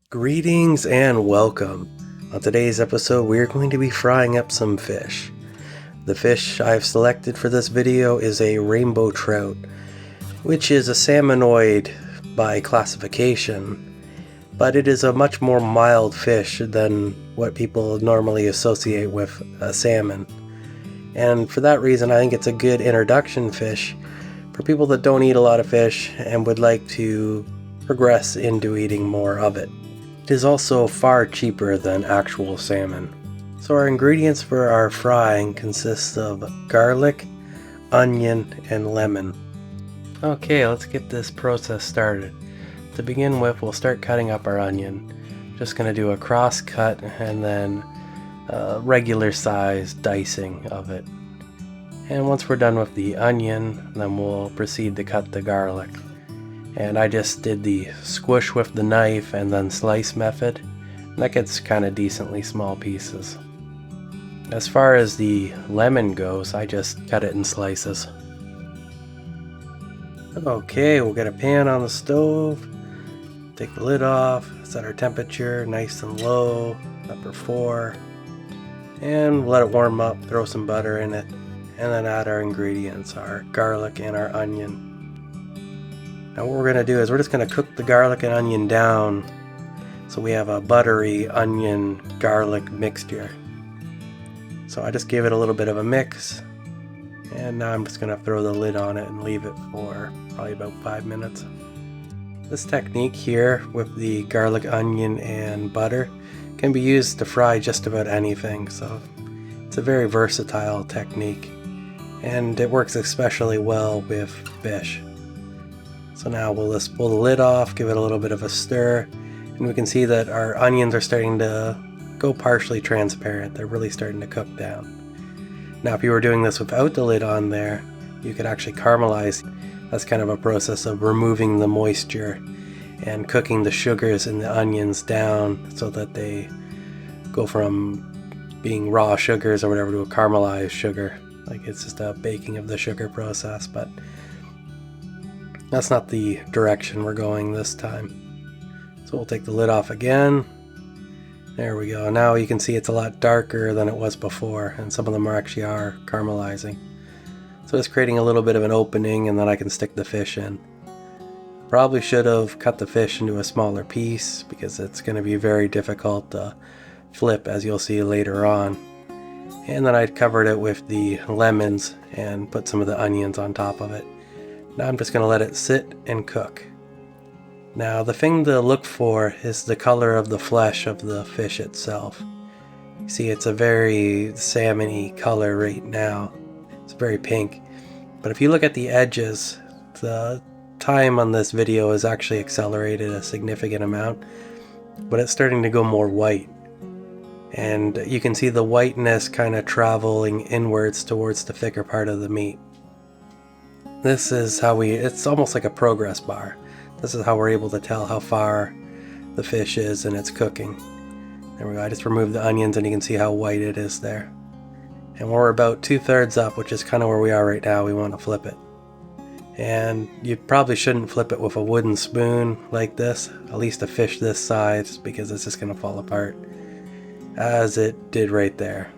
Greetings and welcome. On today's episode, we're going to be frying up some fish. The fish I've selected for this video is a rainbow trout, which is a salmonoid by classification, but it is a much more mild fish than what people normally associate with a salmon. And for that reason, I think it's a good introduction fish for people that don't eat a lot of fish and would like to progress into eating more of it. It is also far cheaper than actual salmon. So our ingredients for our frying consist of garlic, onion, and lemon. Okay, let's get this process started. To begin with, we'll start cutting up our onion. Just going to do a cross cut and then regular size dicing of it. And once we're done with the onion, then we'll proceed to cut the garlic. And I just did the squish with the knife and then slice method. And that gets kind of decently small pieces. As far as the lemon goes, I just cut it in slices. Okay, we'll get a pan on the stove. Take the lid off, set our temperature nice and low, upper 4. And let it warm up, throw some butter in it. And then add our ingredients, our garlic and our onion. Now what we're going to do is we're just going to cook the garlic and onion down so we have a buttery onion garlic mixture. So I just gave it a little bit of a mix, and now I'm just going to throw the lid on it and leave it for probably about 5 minutes. This technique here with the garlic, onion, and butter can be used to fry just about anything, so it's a very versatile technique, and it works especially well with fish. So now we'll just pull the lid off, give it a little bit of a stir, and we can see that our onions are starting to go partially transparent. They're really starting to cook down. Now if you were doing this without the lid on there, you could actually caramelize. That's kind of a process of removing the moisture and cooking the sugars in the onions down so that they go from being raw sugars or whatever to a caramelized sugar. Like it's just a baking of the sugar process, but that's not the direction we're going this time. So we'll take the lid off again. There we go. Now you can see it's a lot darker than it was before, and some of them are caramelizing. So it's creating a little bit of an opening, and then I can stick the fish in. Probably should have cut the fish into a smaller piece because it's going to be very difficult to flip, as you'll see later on. And then I covered it with the lemons and put some of the onions on top of it. Now I'm just going to let it sit and cook. Now the thing to look for is the color of the flesh of the fish itself. You see it's a very salmon-y color right now. It's very pink. But if you look at the edges, the time on this video is actually accelerated a significant amount, but it's starting to go more white. And you can see the whiteness kind of traveling inwards towards the thicker part of the meat. This is how it's almost like a progress bar. This is how we're able to tell how far the fish is in its cooking. There we go, I just removed the onions and you can see how white it is there. And we're about 2/3 up, which is kind of where we are right now. We want to flip it. And you probably shouldn't flip it with a wooden spoon like this, at least a fish this size, because it's just going to fall apart, as it did right there.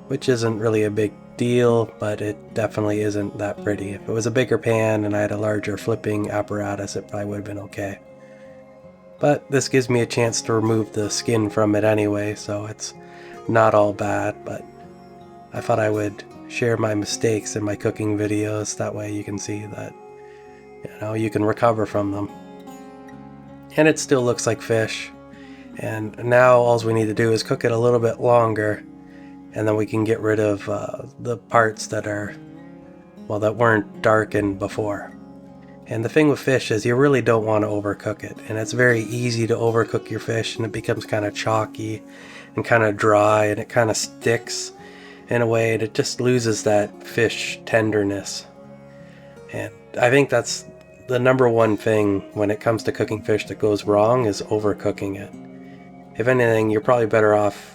Which isn't really a big deal, but it definitely isn't that pretty. If it was a bigger pan and I had a larger flipping apparatus, it probably would have been okay. But this gives me a chance to remove the skin from it anyway, so it's not all bad, but I thought I would share my mistakes in my cooking videos. That way you can see that, you can recover from them. And it still looks like fish. And now all we need to do is cook it a little bit longer, and then we can get rid of the parts that weren't darkened before. And the thing with fish is you really don't want to overcook it, and it's very easy to overcook your fish, and it becomes kind of chalky and kind of dry, and it kind of sticks in a way, and it just loses that fish tenderness. And I think that's the number one thing when it comes to cooking fish that goes wrong, is overcooking it. If anything, you're probably better off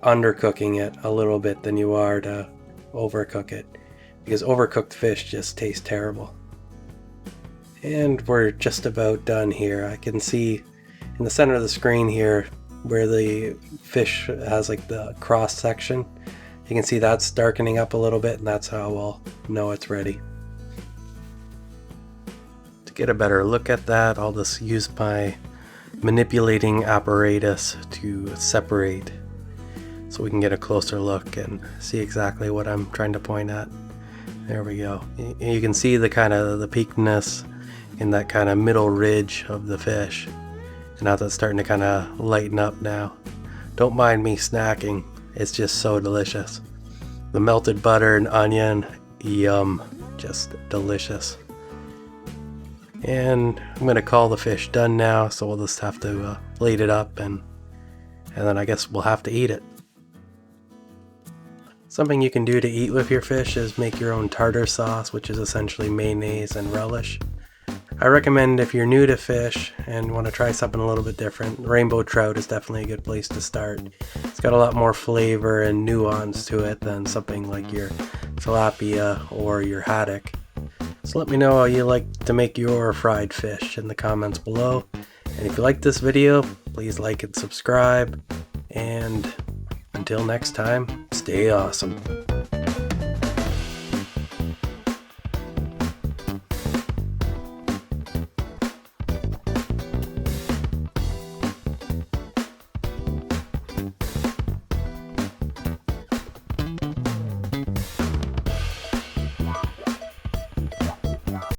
undercooking it a little bit than you are to overcook it, because overcooked fish just tastes terrible. And we're just about done here. I can see In the center of the screen here, where the fish has like the cross section, you can see that's darkening up a little bit, and that's how we'll know it's ready. To get a better look at that, I'll just use my manipulating apparatus to separate so we can get a closer look and see exactly what I'm trying to point at. There we go. You can see the kind of the peakiness in that kind of middle ridge of the fish. And now that's starting to kind of lighten up now. Don't mind me snacking, it's just so delicious. The melted butter and onion, yum, just delicious. And I'm gonna call the fish done now, so we'll just have to plate it up and then I guess we'll have to eat it. Something you can do to eat with your fish is make your own tartar sauce, which is essentially mayonnaise and relish. I recommend if you're new to fish and want to try something a little bit different, rainbow trout is definitely a good place to start. It's got a lot more flavor and nuance to it than something like your tilapia or your haddock. So let me know how you like to make your fried fish in the comments below. And if you like this video, please like and subscribe. And until next time, stay awesome.